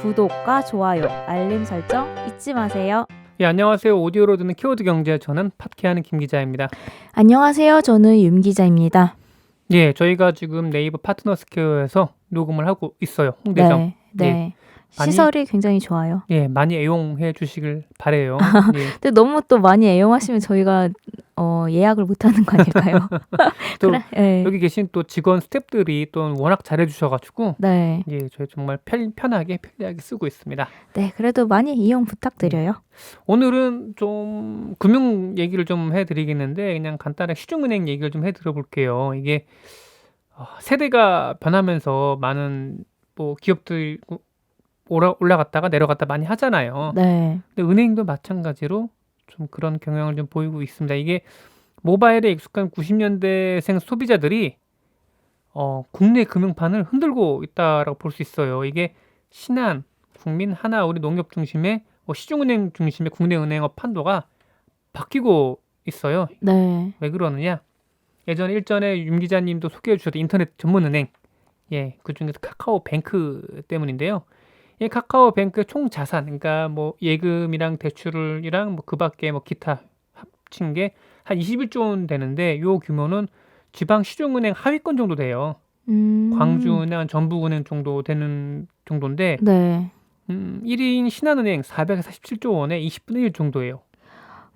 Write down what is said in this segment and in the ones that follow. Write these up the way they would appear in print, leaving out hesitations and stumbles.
구독과 좋아요, 알림 설정 잊지 마세요. 예, 안녕하세요. 오디오로 듣는 키워드 경제, 저는 팟캐하는 김 기자입니다. 안녕하세요. 저는 윤 기자입니다. 예, 저희가 지금 네이버 파트너 스퀘어에서 녹음을 하고 있어요. 홍대점. 네. 많이- 시설이 굉장히 좋아요. 예, 많이 애용해 주시길 바래요. 예. 근데 너무 또 많이 애용하시면 저희가 예약을 못하는 거 아닐까요? 또 네. 여기 계신 또 직원 스태프들이 또 워낙 잘해 주셔가지고 네. 예, 저희 정말 편하게 쓰고 있습니다. 네, 그래도 많이 이용 부탁드려요. 오늘은 좀 금융 얘기를 좀 해드리겠는데 그냥 간단하게 시중은행 얘기를 좀 해드려볼게요. 이게 세대가 변하면서 많은 뭐 기업들 올라갔다가 내려갔다 많이 하잖아요. 네. 근데 은행도 마찬가지로 좀 그런 경향을 좀 보이고 있습니다. 이게 모바일에 익숙한 90년대생 소비자들이 국내 금융판을 흔들고 있다라고 볼 수 있어요. 이게 신한, 국민, 하나, 우리 농협 중심의 시중은행 중심의 국내 은행업 판도가 바뀌고 있어요. 네. 왜 그러느냐? 일전에 윤 기자님도 소개해 주셨던 인터넷 전문 은행, 예, 그 중에서 카카오뱅크 때문인데요. 이 카카오뱅크의 총 자산, 그러니까 뭐 예금이랑 대출이랑 뭐 그밖에 뭐 기타 합친 게 한 21조 원 되는데 요 규모는 지방 시중은행 하위권 정도 돼요. 광주은행, 전북은행 정도 되는 정도인데 네. 1인 신한은행 447조 원에 20분의 1 정도예요.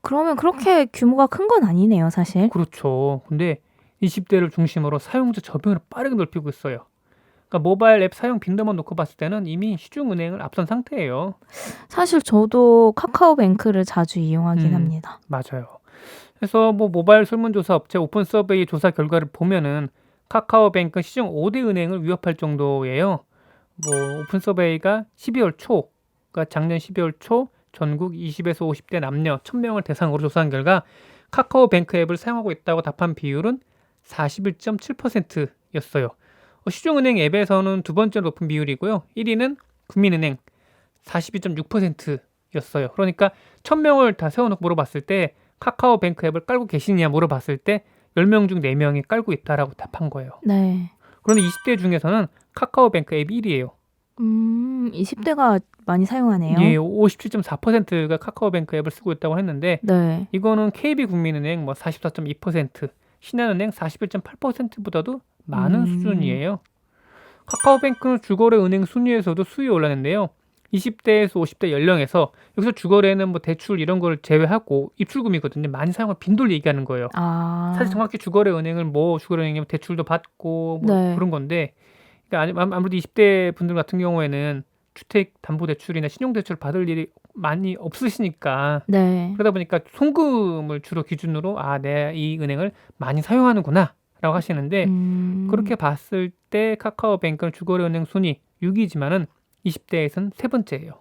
그러면 그렇게 규모가 큰 건 아니네요, 사실. 그렇죠. 근데 20대를 중심으로 사용자 저변을 빠르게 넓히고 있어요. 그러니까 모바일 앱 사용 빈도만 놓고 봤을 때는 이미 시중은행을 앞선 상태예요. 사실 저도 카카오뱅크를 자주 이용하긴 합니다. 맞아요. 그래서 뭐 모바일 설문조사 업체 오픈서베이 조사 결과를 보면은 카카오뱅크 시중 5대 은행을 위협할 정도예요. 뭐 오픈서베이가 12월 초, 그러니까 작년 12월 초 전국 20에서 50대 남녀 1000명을 대상으로 조사한 결과 카카오뱅크 앱을 사용하고 있다고 답한 비율은 41.7%였어요. 시중은행 앱에서는 두 번째 높은 비율이고요. 1위는 국민은행 42.6%였어요. 그러니까 1000명을 다 세워놓고 물어봤을 때 카카오뱅크 앱을 깔고 계시냐 물어봤을 때 10명 중 4명이 깔고 있다라고 답한 거예요. 네. 그런데 20대 중에서는 카카오뱅크 앱이 1위예요. 20대가 많이 사용하네요. 예, 57.4%가 카카오뱅크 앱을 쓰고 있다고 했는데 네. 이거는 KB국민은행 뭐 44.2%, 신한은행 41.8%보다도 많은 수준이에요. 카카오뱅크는 주거래 은행 순위에서도 수위에 올랐는데요. 20대에서 50대 연령에서 여기서 주거래는 뭐 대출 이런 걸 제외하고 입출금이거든요. 많이 사용할 빈도를 얘기하는 거예요. 사실 정확히 주거래 은행을 뭐 주거래 은행이면 대출도 받고 뭐 네. 그런 건데 그러니까 아무래도 20대 분들 같은 경우에는 주택담보대출이나 신용대출 받을 일이 많이 없으시니까 네. 그러다 보니까 송금을 주로 기준으로 내가 이 은행을 많이 사용하는구나 라고 하시는데 그렇게 봤을 때 카카오뱅크는 주거래 은행 순위 6위지만은 20대에서는 세 번째예요.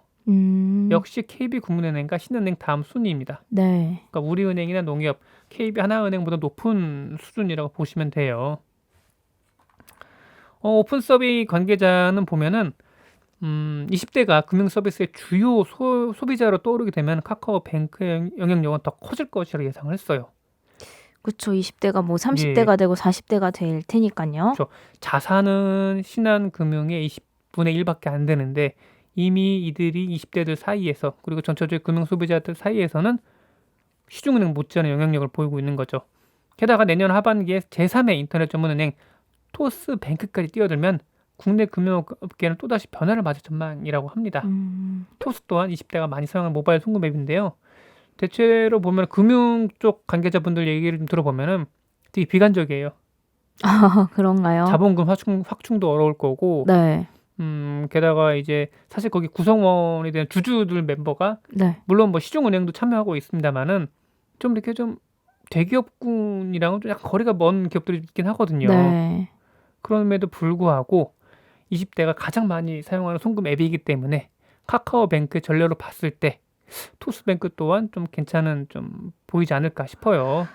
역시 KB국민은행과 신한은행 다음 순위입니다. 네. 그러니까 우리은행이나 농협, KB 하나은행보다 높은 수준이라고 보시면 돼요. 오픈서베이 관계자는 보면은 20대가 금융서비스의 주요 소비자로 떠오르게 되면 카카오뱅크의 영향력은 더 커질 것이라고 예상을 했어요. 그렇죠. 20대가 뭐 30대가 되고 40대가 될 테니까요. 그렇죠. 자산은 신한금융의 20분의 1밖에 안 되는데 이미 이들이 20대들 사이에서 그리고 전체적인 금융소비자들 사이에서는 시중은행 못지않은 영향력을 보이고 있는 거죠. 게다가 내년 하반기에 제3의 인터넷 전문은행 토스뱅크까지 뛰어들면 국내 금융업계는 또다시 변화를 맞을 전망이라고 합니다. 토스 또한 20대가 많이 사용하는 모바일 송금 앱인데요. 대체로 보면 금융 쪽 관계자분들 얘기를 좀 들어보면은 되게 비관적이에요. 그런가요? 자본금 확충도 어려울 거고, 네. 게다가 이제 사실 거기 구성원에 대한 주주들 멤버가 네. 물론 뭐 시중은행도 참여하고 있습니다만은 좀 이렇게 좀 대기업군이랑은 좀 약간 거리가 먼 기업들이 있긴 하거든요. 네. 그럼에도 불구하고 20대가 가장 많이 사용하는 송금 앱이기 때문에 카카오뱅크 전례로 봤을 때 토스뱅크 또한 좀 괜찮은 좀 보이지 않을까 싶어요.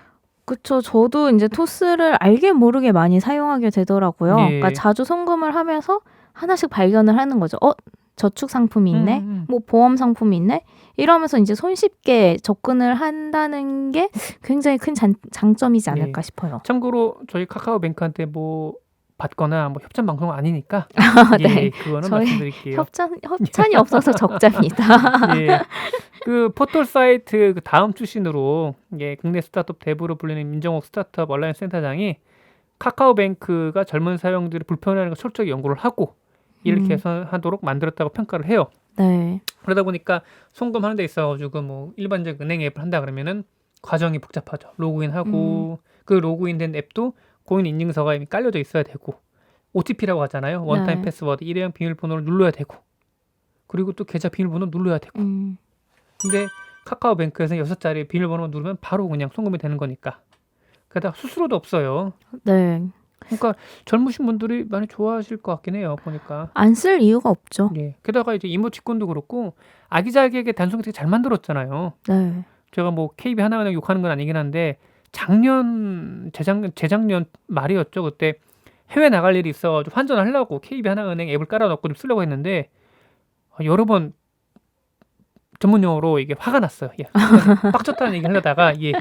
그쵸. 저도 이제 토스를 알게 모르게 많이 사용하게 되더라고요. 예. 그러니까 자주 송금을 하면서 하나씩 발견을 하는 거죠. 저축 상품이 있네. 뭐 보험 상품이 있네. 이러면서 이제 손쉽게 접근을 한다는 게 굉장히 큰 장점이지 않을까 싶어요. 참고로 저희 카카오뱅크한테 뭐 받거나 뭐 협찬 방송은 아니니까 예, 네. 그거는 저희 말씀드릴게요. 협찬이 없어서 적자입니다. 예. 그 포털 사이트 그 다음 출신으로 예, 국내 스타트업 대부로 불리는 민정옥 스타트업 온라인 센터장이 카카오뱅크가 젊은 사용자들이 불편해하는 걸 철저히 연구를 하고 이를 음. 개선하도록 만들었다고 평가를 해요. 네. 그러다 보니까 송금하는 데 있어가지고 뭐 일반적 은행 앱을 한다 그러면은 과정이 복잡하죠. 로그인하고 그 로그인된 앱도 고인 인증서가 이미 깔려져 있어야 되고 OTP라고 하잖아요. 원타임 네. 패스워드 일회용 비밀번호를 눌러야 되고 그리고 또 계좌 비밀번호 눌러야 되고 근데 카카오뱅크에서는 6자리 비밀번호 누르면 바로 그냥 송금이 되는 거니까 게다가 수수료도 없어요. 네. 그러니까 젊으신 분들이 많이 좋아하실 것 같긴 해요. 보니까. 안 쓸 이유가 없죠. 예. 게다가 이제 이모티콘도 그렇고 아기자기하게 단순히 되게 잘 만들었잖아요. 네. 제가 뭐 KB 하나은행 욕하는 건 아니긴 한데 재작년 말이었죠. 그때 해외 나갈 일이 있어가지고 환전을 하려고 KB 하나은행 앱을 깔아놓고 좀 쓰려고 했는데 여러 번 전문 용어로 이게 화가 났어요. 예. 빡쳤다는 얘기 하려다가 예.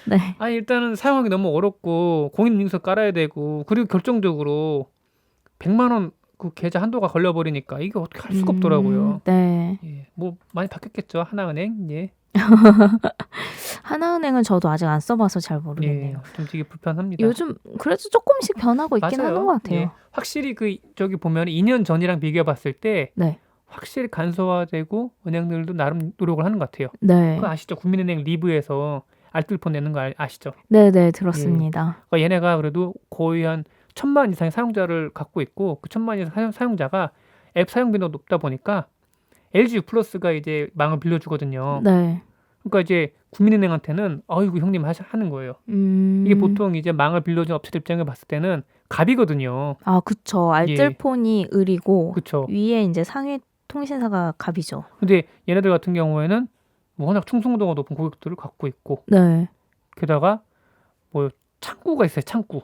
네. 일단은 사용하기 너무 어렵고 공인인증서 깔아야 되고 그리고 결정적으로 100만 원 그 계좌 한도가 걸려버리니까 이게 어떻게 할 수가 없더라고요. 네. 예. 뭐 많이 바뀌었겠죠. 하나은행. 예. 하나은행은 저도 아직 안 써봐서 잘 예. 모르겠네요. 좀 되게 불편합니다. 요즘 그래도 조금씩 변하고 있긴 맞아요. 하는 것 같아요. 예. 확실히 그 저기 보면 2년 전이랑 비교해 봤을 때 네. 확실히 간소화되고 은행들도 나름 노력을 하는 것 같아요. 네. 그거 아시죠? 국민은행 리브에서 알뜰폰 내는 거 아시죠? 네네, 들었습니다. 그러니까 얘네가 그래도 거의 한 1,000만 이상의 사용자를 갖고 있고 그 1,000만 이상 사용자가 앱 사용빈도가 높다 보니까 LG U 플러스가 이제 망을 빌려주거든요. 네. 그러니까 이제 국민은행한테는 아이고 형님 하는 거예요. 이게 보통 이제 망을 빌려준 업체들 입장에 봤을 때는 갑이거든요. 아, 그쵸. 알뜰폰이 을이고 그쵸. 위에 이제 상위 통신사가 갑이죠. 근데 얘네들 같은 경우에는 뭐 워낙 충성도가 높은 고객들을 갖고 있고 네. 게다가 뭐 창구가 있어요. 창구.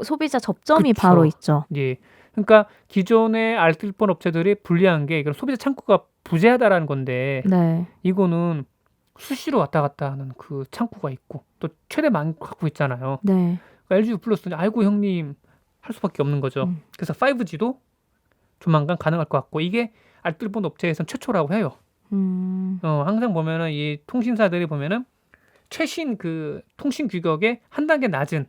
소비자 접점이 그쵸. 바로 있죠. 예. 그러니까 기존의 알뜰폰 업체들이 불리한 게 이런 소비자 창구가 부재하다라는 건데 네. 이거는 수시로 왔다 갔다 하는 그 창구가 있고 또 최대 망 갖고 있잖아요. 네. 그러니까 LG U 플러스는 아이고 형님 할 수밖에 없는 거죠. 그래서 5G도 조만간 가능할 것 같고 이게 알뜰폰 업체에선 최초라고 해요. 항상 보면은 이 통신사들이 보면은 최신 그 통신 규격의 한 단계 낮은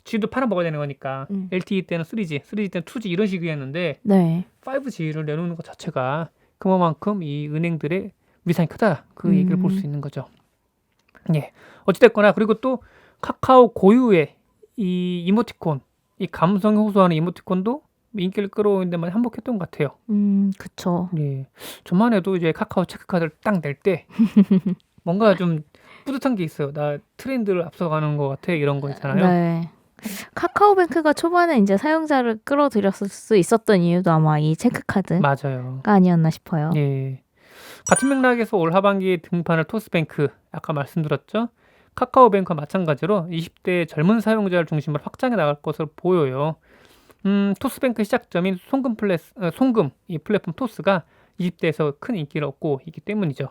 G도 팔아먹어야 되는 거니까 LTE 때는 3G, 3G 때는 2G 이런 식이었는데 네. 5G를 내놓는 것 자체가 그만큼 이 은행들의 위상이 크다 그 얘기를 볼 수 있는 거죠. 예, 어찌됐거나 그리고 또 카카오 고유의 이 이모티콘, 이 감성이 호소하는 이모티콘도 인기를 끌어오는 데만 한몫했던 것 같아요. 그쵸. 예, 저만 해도 이제 카카오 체크카드를 딱 낼 때 뭔가 좀 뿌듯한 게 있어요. 나 트렌드를 앞서가는 것 같아 이런 거 있잖아요. 네. 카카오뱅크가 초반에 이제 사용자를 끌어들였을 수 있었던 이유도 아마 이 체크카드가 맞아요. 아니었나 싶어요. 예. 같은 맥락에서 올 하반기에 등판할 토스뱅크 아까 말씀드렸죠. 카카오뱅크와 마찬가지로 20대 젊은 사용자를 중심으로 확장해 나갈 것으로 보여요. 토스뱅크 시작점인 송금 이 플랫폼 토스가 20대에서 큰 인기를 얻고 있기 때문이죠.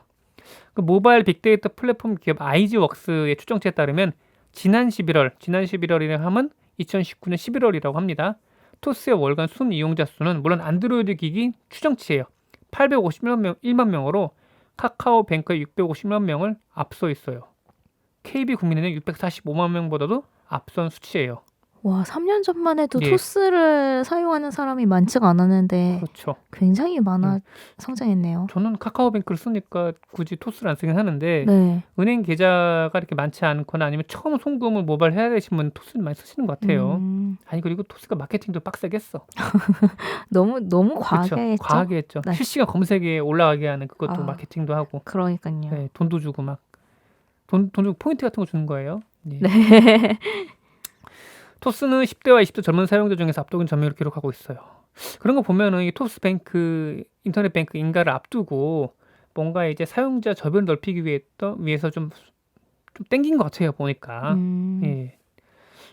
그 모바일 빅데이터 플랫폼 기업 아이즈웍스의 추정치에 따르면 지난 11월이라 하면 2019년 11월이라고 합니다. 토스의 월간 순 이용자 수는 물론 안드로이드 기기 추정치예요. 851만 명으로 카카오뱅크의 650만 명을 앞서 있어요. KB국민은행 645만 명보다도 앞선 수치예요. 와, 3년 전만 해도 예. 토스를 사용하는 사람이 많지가 않았는데 그렇죠. 굉장히 성장했네요. 저는 카카오뱅크를 쓰니까 굳이 토스를 안 쓰긴 하는데 네. 은행 계좌가 이렇게 많지 않거나 아니면 처음 송금을 모바일 해야 되신 분은 토스를 많이 쓰시는 것 같아요. 아니 그리고 토스가 마케팅도 빡세게 했어. 너무 과하게 그렇죠. 했죠. 과하게 했죠. 네. 실시간 검색에 올라가게 하는 그것도 아. 마케팅도 하고 그러니까요. 네, 돈도 주고 막 돈 주고 포인트 같은 거 주는 거예요. 예. 네. 토스는 10대와 20대 젊은 사용자 중에서 압도적인 점유율을 기록하고 있어요. 그런 거 보면은 이 토스뱅크 인터넷뱅크 인가를 앞두고 뭔가 이제 사용자 저변을 넓히기 위해서 좀 땡긴 것 같아요 보니까. 예.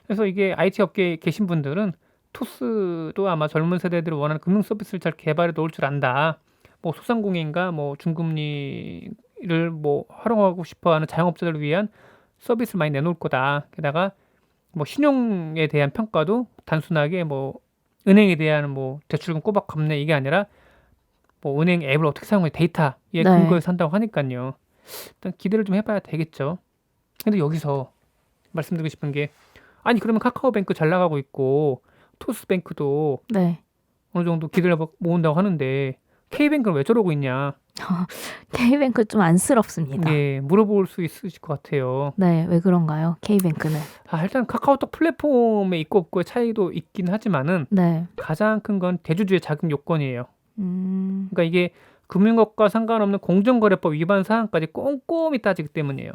그래서 이게 IT 업계에 계신 분들은 토스도 아마 젊은 세대들이 원하는 금융 서비스를 잘 개발해 놓을 줄 안다. 뭐 소상공인과 뭐 중금리를 뭐 활용하고 싶어하는 자영업자들을 위한 서비스를 많이 내놓을 거다. 게다가 뭐 신용에 대한 평가도 단순하게 뭐 은행에 대한 뭐 대출금 꼬박 갚네 이게 아니라 뭐 은행 앱을 어떻게 사용해 데이터에 네. 근거해서 한다고 하니까요. 일단 기대를 좀 해봐야 되겠죠. 근데 여기서 말씀드리고 싶은 게 아니 그러면 카카오뱅크 잘 나가고 있고 토스뱅크도 네. 어느 정도 기대를 모은다고 하는데 K뱅크는 왜 저러고 있냐 K뱅크 좀 안쓰럽습니다. 예 물어볼 수 있으실 것 같아요. 네, 왜 그런가요? K뱅크는. 일단 카카오톡 플랫폼의 있고 없고의 차이도 있긴 하지만은 네. 가장 큰 건 대주주의 자금 요건이에요. 음, 그러니까 이게 금융업과 상관없는 공정거래법 위반 사항까지 꼼꼼히 따지기 때문이에요.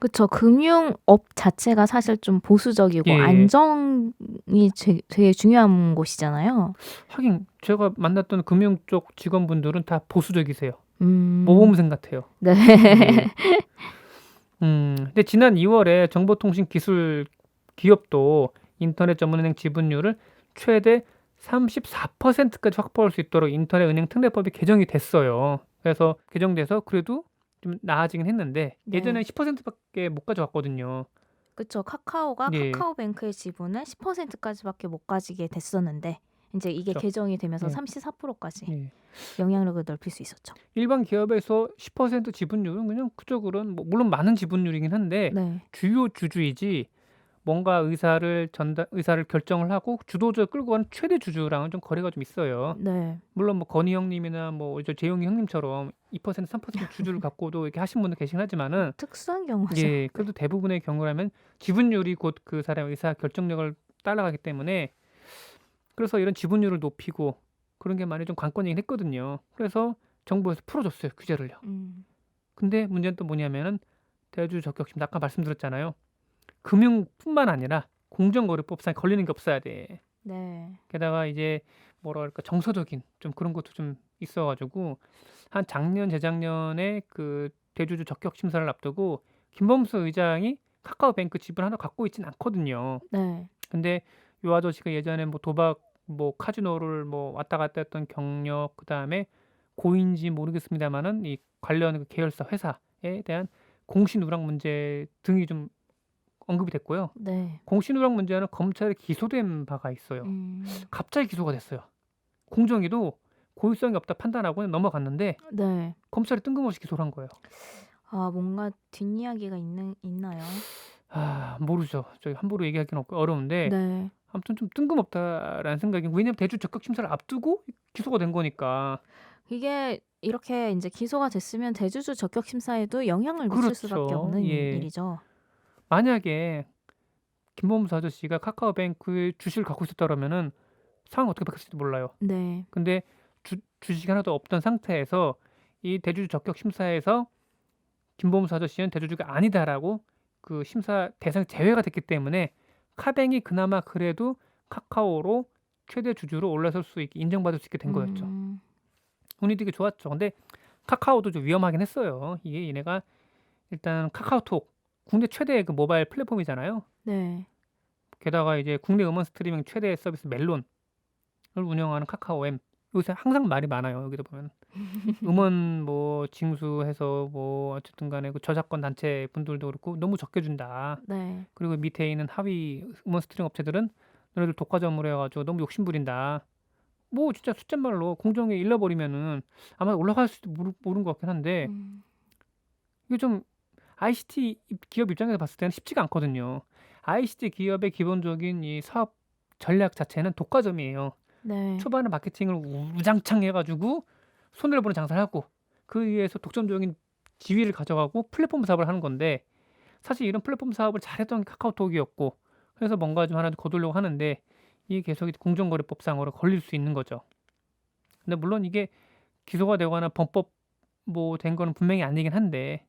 그쵸. 금융업 자체가 사실 좀 보수적이고 예. 안정이 되게 중요한 곳이잖아요. 하긴 제가 만났던 금융 쪽 직원분들은 다 보수적이세요. 음, 모범생 같아요. 네. 예. 근데 지난 2월에 정보통신기술 기업도 인터넷 전문은행 지분율을 최대 34%까지 확보할 수 있도록 인터넷 은행 특례법이 개정이 됐어요. 그래서 개정돼서 그래도 좀 나아지긴 했는데 네. 예전에 10%밖에 못 가져갔거든요. 그쵸. 카카오가 예. 카카오뱅크의 지분을 10%까지밖에 못 가지게 됐었는데 이제 이게 그렇죠. 개정이 되면서 예. 34%까지 예. 영향력을 넓힐 수 있었죠. 일반 기업에서 10% 지분율은 그냥 그쪽으로는 뭐 물론 많은 지분율이긴 한데 네. 주요 주주이지 뭔가 의사를 결정을 하고 주도적으로 끌고 가는 최대 주주랑은 좀 거리가 좀 있어요. 네. 물론 뭐 건희 형님이나 뭐 저 재용이 형님처럼 2% 3% 주주를 갖고도 이렇게 하신 분도 계시긴 하지만은 특수한 경우죠. 예 그래도 대부분의 경우라면 지분율이 곧 그 사람의 의사 결정력을 따라가기 때문에 그래서 이런 지분율을 높이고 그런 게 많이 좀 관건이긴 했거든요. 그래서 정부에서 풀어줬어요, 규제를요. 음, 근데 문제는 또 뭐냐면은 대주주 적격심 아까 말씀드렸잖아요. 금융뿐만 아니라 공정거래법상에 걸리는 게 없어야 돼. 네. 게다가 이제 뭐라 그럴까 정서적인 좀 그런 것도 좀 있어 가지고 한 작년 재작년에 그 대주주 적격 심사를 앞두고 김범수 의장이 카카오뱅크 지분 하나 갖고 있진 않거든요. 네. 근데 요 아저씨가 예전에 뭐 도박 뭐 카지노를 뭐 왔다 갔다 했던 경력 그다음에 고인지 모르겠습니다만은 이 관련 그 계열사 회사에 대한 공시누락 문제 등이 좀 언급이 됐고요. 네. 공시누락 문제는 검찰에 기소된 바가 있어요. 음, 갑자기 기소가 됐어요. 공정위도 고의성이 없다 판단하고 그냥 넘어갔는데 네. 검찰이 뜬금없이 기소를 한 거예요. 뭔가 뒷이야기가 있나요? 모르죠. 저희 함부로 얘기하기는 어려운데 네. 아무튼 좀 뜬금없다라는 생각이 왜냐면 대주 적격 심사를 앞두고 기소가 된 거니까. 이게 이렇게 이제 기소가 됐으면 대주주 적격 심사에도 영향을 미칠 수밖에 그렇죠. 없는 예. 일이죠. 만약에 김범수 아저씨가 카카오뱅크의 주식을 갖고 있었다면은 상황 어떻게 바뀌었을지 몰라요. 네. 근데 주식이 하나도 없던 상태에서 이 대주주 적격 심사에서 김범수 아저씨는 대주주가 아니다라고 그 심사 대상 제외가 됐기 때문에 카뱅이 그나마 그래도 카카오로 최대 주주로 올라설 수 있게 인정받을 수 있게 된 거였죠. 음, 운이 되게 좋았죠. 근데 카카오도 좀 위험하긴 했어요. 이게 얘네가 일단 카카오톡 국내 최대 그 모바일 플랫폼이잖아요. 네. 게다가 이제 국내 음원 스트리밍 최대 서비스 멜론을 운영하는 카카오엠. 요새 항상 말이 많아요. 여기도 보면 음원 뭐 징수해서 뭐 어쨌든 간에 그 저작권 단체 분들도 그렇고 너무 적게 준다. 네. 그리고 밑에 있는 하위 음원 스트리밍 업체들은 너네들 독과점으로 해가지고 너무 욕심 부린다. 뭐 진짜 숫잣말로 공정에 일러버리면은 아마 올라갈 수도 모르는 것 같긴 한데 음, 이게 좀 ICT 기업 입장에서 봤을 때는 쉽지가 않거든요. ICT 기업의 기본적인 이 사업 전략 자체는 독과점이에요. 네. 초반에 마케팅을 우장창 해가지고 손해를 보는 장사를 하고 그 위에서 독점적인 지위를 가져가고 플랫폼 사업을 하는 건데 사실 이런 플랫폼 사업을 잘했던 카카오톡이었고 그래서 뭔가 좀 하나 거두려고 하는데 이게 계속 공정거래법상으로 걸릴 수 있는 거죠. 근데 물론 이게 기소가 되거나 범법 뭐 된 거는 분명히 아니긴 한데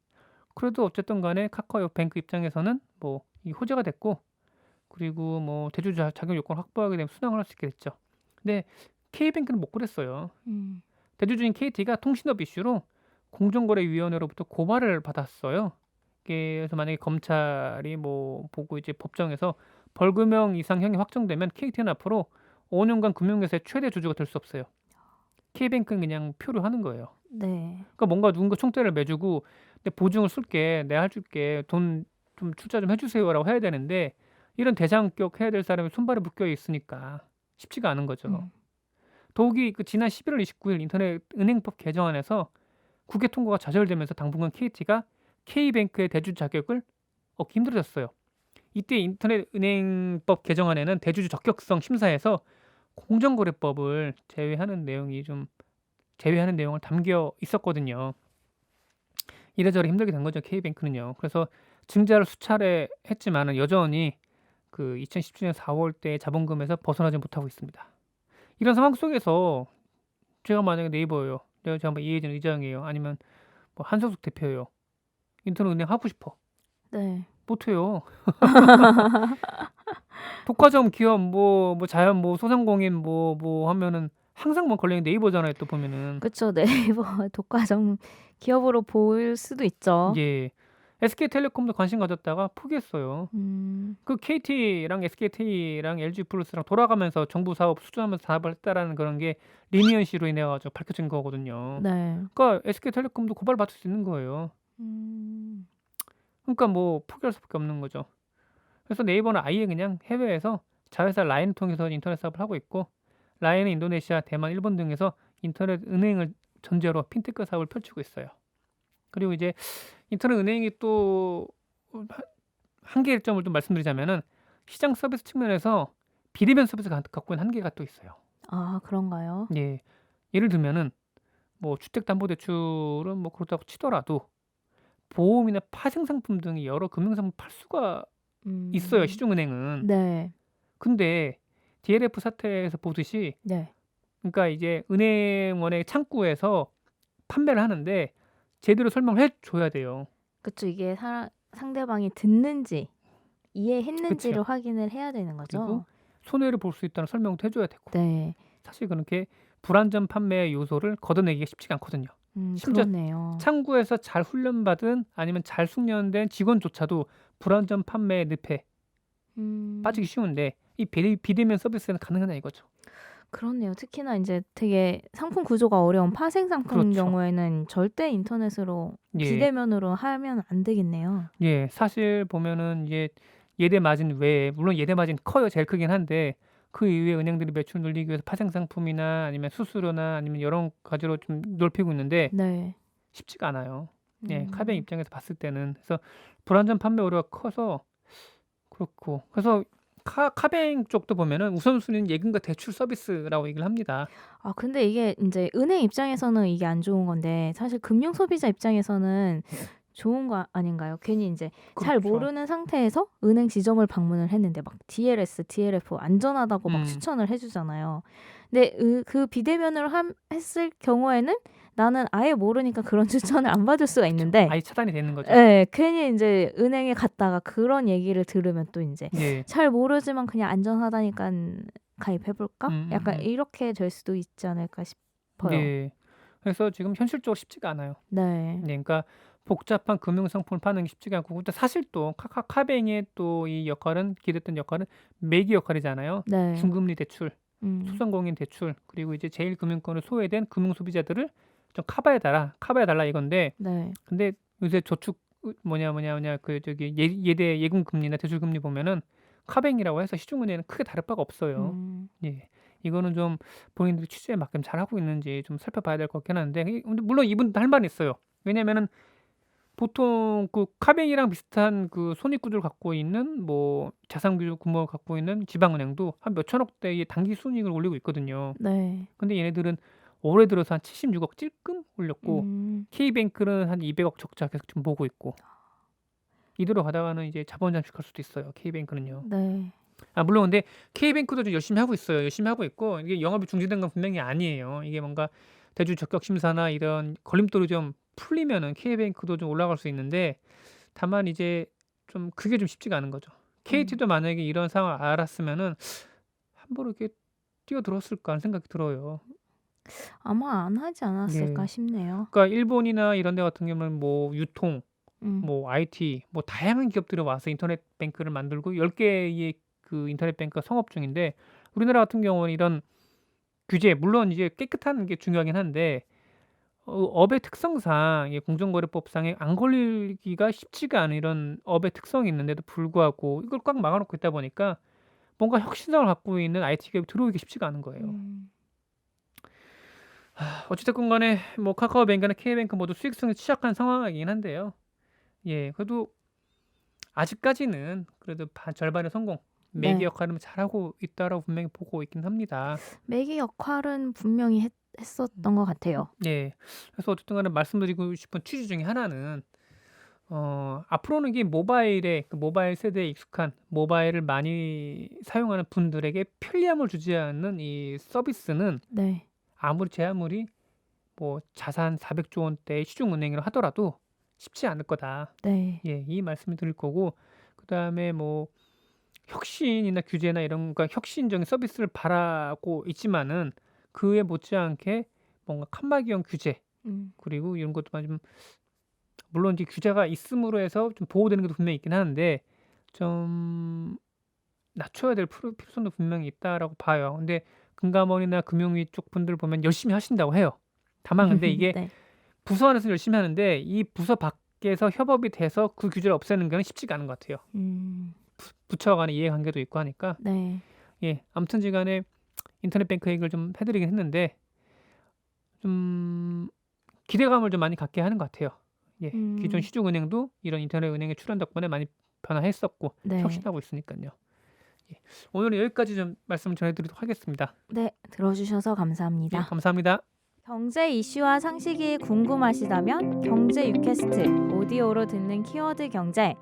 그래도 어쨌든 간에 카카오뱅크 입장에서는 뭐 이 호재가 됐고 그리고 뭐 대주주 자격 요건을 확보하게 되면 순항을 할 수 있게 됐죠. 근데 K뱅크는 못 그랬어요. 음, 대주주인 KT가 통신업 이슈로 공정거래위원회로부터 고발을 받았어요. 그래서 만약에 검찰이 뭐 보고 이제 법정에서 벌금형 이상 형이 확정되면 KT는 앞으로 5년간 금융회사의 최대 주주가 될 수 없어요. K뱅크는 그냥 표류하는 거예요. 네. 그러니까 뭔가 누군가 총대를 매주고 내 보증을 쏠게, 내가 해줄게, 돈 좀 출자 좀 해주세요라고 해야 되는데 이런 대장격 해야 될 사람이 손발이 묶여 있으니까 쉽지가 않은 거죠. 음. 더욱이 그 지난 11월 29일 인터넷 은행법 개정안에서 국회 통과가 좌절되면서 당분간 KT가 K뱅크의 대주주 자격을 얻기 힘들어졌어요. 이때 인터넷 은행법 개정안에는 대주주 적격성 심사에서 공정거래법을 제외하는 내용을 담겨 있었거든요. 이래저래 힘들게 된 거죠, K뱅크는요. 그래서 증자를 수차례 했지만은 여전히 그 2017년 4월 때 자본금에서 벗어나지 못하고 있습니다. 이런 상황 속에서 제가 만약에 네이버예요. 제가 뭐 이혜진 의장이에요. 아니면 뭐 한석숙 대표예요. 인터넷 은행 하고 싶어. 네. 못해요. 독과점 기업 뭐 자연 뭐 소상공인 뭐 하면은 항상 뭐 걸리는 네이버잖아요. 또 보면은 그쵸. 네이버 독과점 기업으로 보일 수도 있죠. 예. SK텔레콤도 관심 가졌다가 포기했어요. 음. 그 KT랑 SKT랑 LG플러스랑 돌아가면서 정부 사업 수주하면서 사업을 했다라는 그런 게 리니언 씨로 인해 가지고 밝혀진 거거든요. 네. 그러니까 SK텔레콤도 고발받을 수 있는 거예요. 음. 그러니까 뭐 포기할 수밖에 없는 거죠. 그래서 네이버는 아예 그냥 해외에서 자회사 라인을 통해서 인터넷 사업을 하고 있고, 라인은 인도네시아, 대만, 일본 등에서 인터넷 은행을 전제로 핀테크 사업을 펼치고 있어요. 그리고 이제 인터넷 은행이 또 한계일 점을 좀 말씀드리자면은 시장 서비스 측면에서 비대면 서비스가 갖고 있는 한계가 또 있어요. 아, 그런가요? 예. 예를 들면은 뭐 주택담보대출은 뭐 그렇다고 치더라도 보험이나 파생상품 등의 여러 금융상품 팔 수가 있어요, 음. 시중은행은. 네. 근데 DLF 사태에서 보듯이, 네. 그러니까 이제 은행원의 창구에서 판매를 하는데 제대로 설명을 해 줘야 돼요. 그쵸. 이게 상대방이 듣는지 이해했는지를 그쵸. 확인을 해야 되는 그리고 거죠. 손해를 볼 수 있다는 설명도 해 줘야 되고. 네. 사실 그렇게 불안전 판매 요소를 걷어내기가 쉽지가 않거든요. 심지어 그렇네요. 창구에서 잘 훈련받은 아니면 잘 숙련된 직원조차도 불안전 판매의 늪에 음. 빠지기 쉬운데 이 비대면 서비스는 가능하냐 이거죠. 그렇네요. 특히나 이제 되게 상품 구조가 어려운 파생 상품 그렇죠. 경우에는 절대 인터넷으로 예. 비대면으로 하면 안 되겠네요. 예. 사실 보면은 이제 예대 마진 외에, 물론 예대 마진 커요. 제일 크긴 한데 그 이외에 은행들이 매출 늘리기 위해서 파생 상품이나 아니면 수수료나 아니면 여러 가지로 좀 넓히고 있는데 네. 쉽지가 않아요. 예. 음. 카뱅 입장에서 봤을 때는. 그래서 불안전 판매 우려가 커서 그렇고. 그래서 카뱅 쪽도 보면은 우선순위는 예금과 대출 서비스라고 얘기를 합니다. 아, 근데 이게 인제 은행 입장에서는 이게 안 좋은 건데 사실 금융 소비자 입장에서는 좋은 거 아닌가요? 괜히 인제 잘 그렇죠. 모르는 상태에서 은행 지점을 방문을 했는데 막 DLS, DLF 안전하다고 막 음. 추천을 해 주잖아요. 근데 그 비대면으로 했을 경우에는 나는 아예 모르니까 그런 추천을 안 받을 수가 있는데, 아예 차단이 되는 거죠. 예, 괜히 인제 은행에 갔다가 그런 얘기를 들으면 또 인제 예. 잘 모르지만 그냥 안전하다니깐 가입해 볼까? 약간 이렇게 될 수도 있지 않을까 싶어요. 예. 그래서 지금 현실적으로 쉽지가 않아요. 네. 네. 그러니까 복잡한 금융 상품을 파는 게 쉽지가 않고, 근데 사실 또 카뱅의 또 이 역할은, 기대했던 역할은 매기 역할이잖아요. 네. 중금리 대출, 음. 소상공인 대출, 그리고 이제 제1금융권을 소외된 금융 소비자들을 좀 커버해 달라 이건데, 네. 근데 요새 저축 그 저기 예대 예금 금리나 대출 금리 보면은 카뱅이라고 해서 시중은행은 크게 다를 바가 없어요. 예. 이거는 좀 본인들이 취지에 맞게 잘하고 있는지 좀 살펴봐야 될 것 같긴 한데, 근데 물론 이분도 할 말이 있어요. 왜냐면은 보통 그 카뱅이랑 비슷한 그 손익구조를 갖고 있는 뭐 자산 규모를 갖고 있는 지방은행도 한 몇천억 대의 단기 순이익을 올리고 있거든요. 네. 근데 얘네들은 올해 들어서 한 76억 찔끔 올렸고, K뱅크는 한 200억 적자 계속 지금 보고 있고, 이대로 가다가는 이제 자본 잠식할 수도 있어요, K뱅크는요. 네. 아, 물론 근데 K뱅크도 좀 열심히 하고 있어요. 열심히 하고 있고, 이게 영업이 중지된 건 분명히 아니에요. 이게 뭔가 대주 적격 심사나 이런 걸림돌이 좀 풀리면은 K뱅크도 좀 올라갈 수 있는데, 다만 이제 좀 그게 좀 쉽지가 않은 거죠. KT도 만약에 이런 상황을 알았으면은 함부로 이렇게 뛰어들었을까 하는 생각이 들어요. 아마 안 하지 않았을까 예. 싶네요. 그러니까 일본이나 이런 데 같은 경우는 뭐 유통, 뭐 IT, 뭐 다양한 기업들이 와서 인터넷 뱅크를 만들고 10개의 그 인터넷 뱅크가 성업 중인데, 우리나라 같은 경우는 이런 규제, 물론 이제 깨끗한 게 중요하긴 한데 업의 특성상 공정거래법상에 안 걸리기가 쉽지가 않은 이런 업의 특성이 있는데도 불구하고 이걸 꽉 막아 놓고 있다 보니까 뭔가 혁신성을 갖고 있는 IT 기업이 들어오기가 쉽지가 않은 거예요. 어찌 됐건 간에 뭐 카카오뱅크나 K뱅크 모두 수익성에 취약한 상황이긴 한데요. 그래도 아직까지는 그래도 절반의 성공, 매개 네. 역할을 잘하고 있다라고 분명히 보고 있긴 합니다. 매개 역할은 분명히 했었던 것 같아요. 그래서 어쨌든 간에 말씀드리고 싶은 취지 중에 하나는 앞으로는 이게 모바일에 모바일 세대에 익숙한 모바일을 많이 사용하는 분들에게 편리함을 주지 않는 이 서비스는 네. 제 아무리 뭐 자산 400조 원대의 시중은행이라 하더라도 쉽지 않을 거다. 네. 이 말씀을 드릴 거고, 그다음에 뭐 혁신이나 규제나 이런 그러니까 혁신적인 서비스를 바라고 있지만은 그에 못지않게 뭔가 칸막이형 규제 그리고 이런 것도 좀 물론 이제 규제가 있음으로 해서 좀 보호되는 것도 분명히 있긴 하는데 좀 낮춰야 될 필요성도 분명히 있다라고 봐요. 근데 금감원이나 금융위 쪽 분들 보면 열심히 하신다고 해요. 다만 근데 이게 네. 부서 안에서 열심히 하는데 이 부서 밖에서 협업이 돼서 그 규제를 없애는 건 쉽지가 않은 것 같아요. 부처 간의 이해관계도 있고 하니까. 네. 아무튼지간에 인터넷 뱅크 얘기를 좀 해드리긴 했는데 좀 기대감을 좀 많이 갖게 하는 것 같아요. 기존 시중은행도 이런 인터넷 은행의 출현 덕분에 많이 변화했었고 네. 혁신하고 있으니까요. 오늘은 여기까지 좀 말씀을 전해드리도록 하겠습니다. 네, 들어주셔서 감사합니다. 감사합니다. 경제 이슈와 상식이 궁금하시다면 경제 유캐스트 오디오로 듣는 키워드 경제